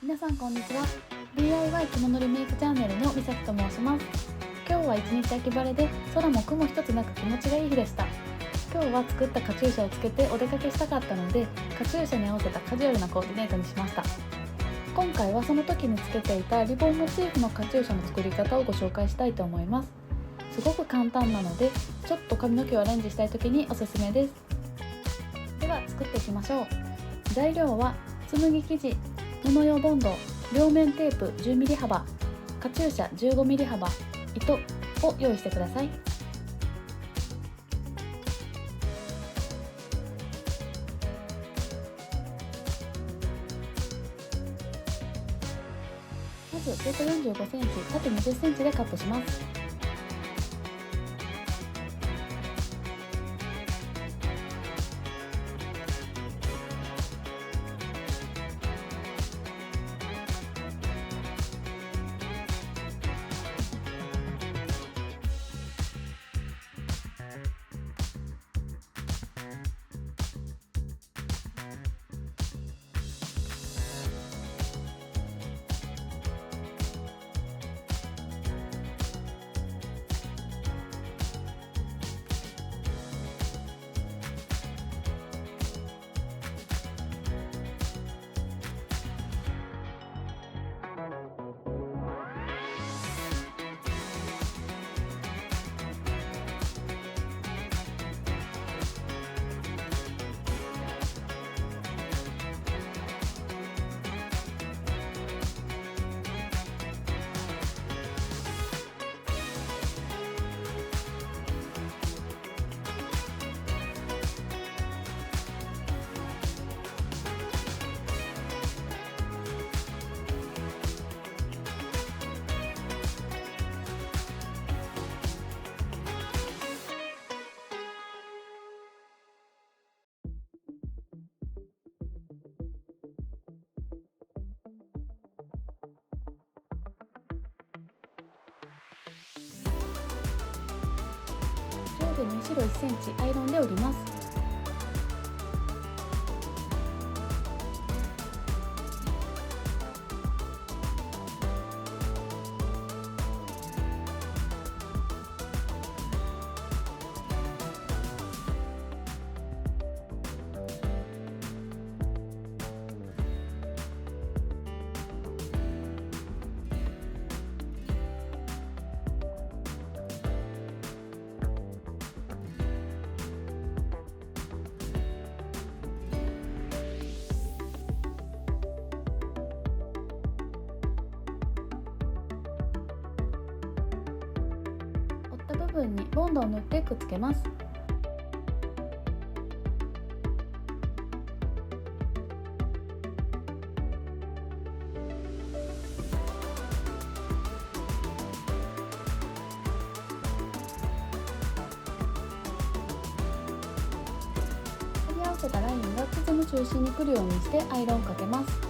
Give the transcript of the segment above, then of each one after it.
皆さんこんにちは。 DIY 着物リメイクチャンネルのみさきと申します。今日は一日秋晴れで空も雲一つなく気持ちがいい日でした。今日は作ったカチューシャをつけてお出かけしたかったので、カチューシャに合わせたカジュアルなコーディネートにしました。今回はその時につけていたリボンモチーフのカチューシャの作り方をご紹介したいと思います。すごく簡単なので、ちょっと髪の毛をアレンジしたい時におすすめです。では作っていきましょう。材料は紬生地、布用ボンド、両面テープ 10mm 幅、カチューシャ 15mm 幅、糸を用意してください。まず横45センチ、縦20センチでカットします。上下に後ろ1センチアイロンで折ります。折った部分にボンドを塗ってくっつけます。貼り合わせたラインが靴の中心に来るようにしてアイロンをかけます。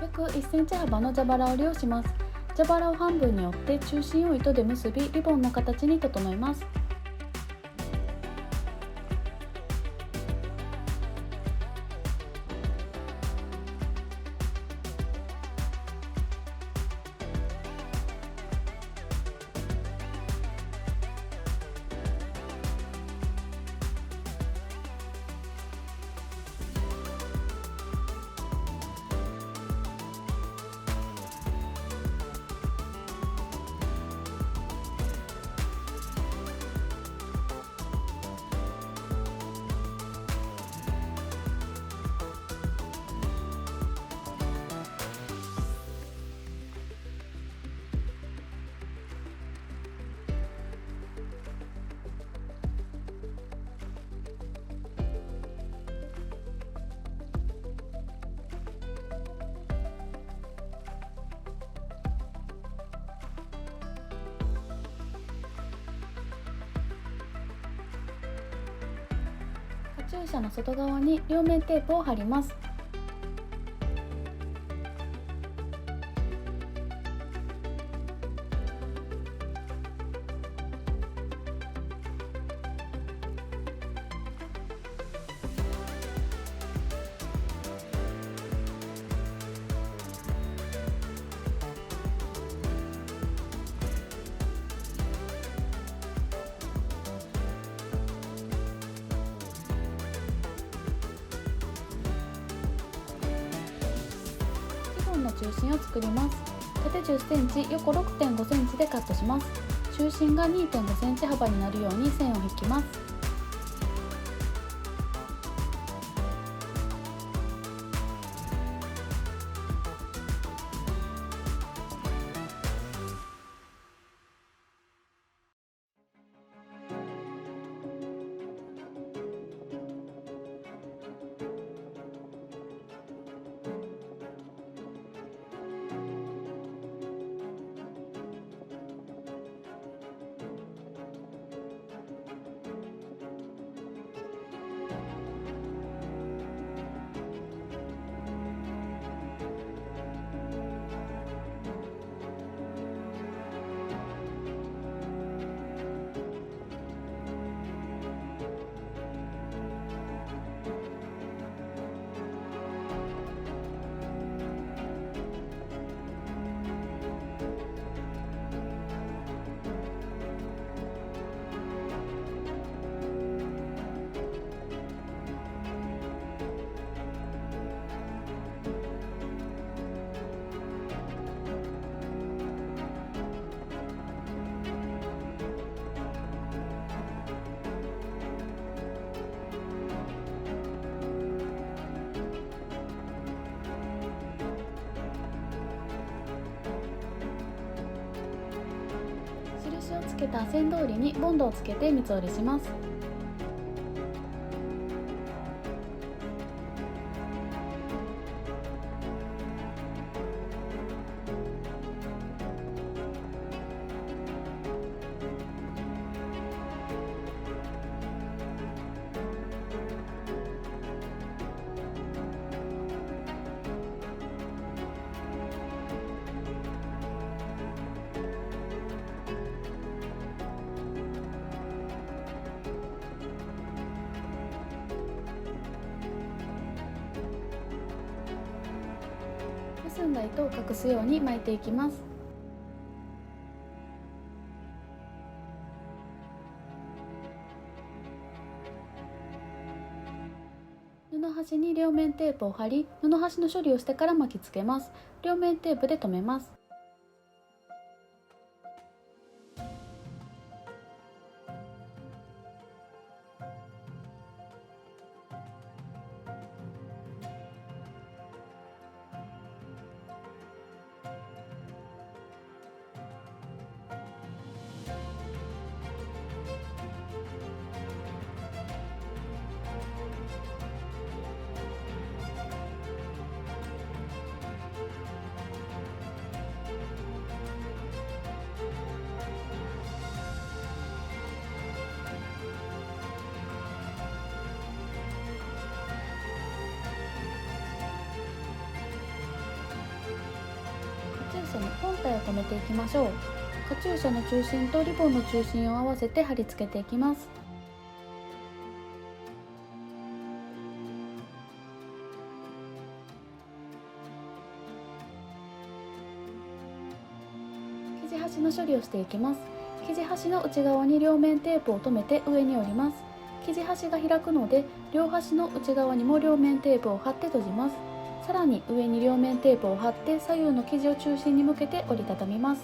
約1センチ幅の蛇腹折りをします。蛇腹を半分に折って中心を糸で結び、リボンの形に整えます。カチューシャの外側に両面テープを貼ります。の中心を作ります。縦10センチ、横6.5センチでカットします。中心が2.5センチ幅になるように線を引きます。印をつけた線通りにボンドをつけて三つ折りします。結んだ糸を隠すように巻いていきます。布端に両面テープを貼り、布端の処理をしてから巻きつけます。両面テープで留めます。カチューシャの本体を留めていきましょう。カチューシャの中心とリボンの中心を合わせて貼り付けていきます。生地端の処理をしていきます。生地端の内側に両面テープを留めて上に折ります。生地端が開くので、両端の内側にも両面テープを貼って閉じます。さらに上に両面テープを貼って左右の生地を中心に向けて折りたたみます。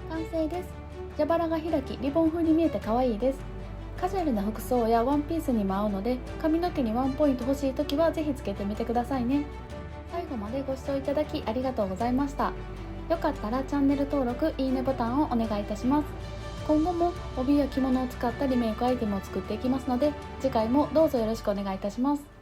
完成です。蛇腹が開きリボン風に見えて可愛いです。カジュアルな服装やワンピースにも合うので、髪の毛にワンポイント欲しいときはぜひつけてみてくださいね。最後までご視聴いただきありがとうございました。よかったらチャンネル登録、いいねボタンをお願いいたします。今後も帯や着物を使ったリメイクアイテムを作っていきますので、次回もどうぞよろしくお願いいたします。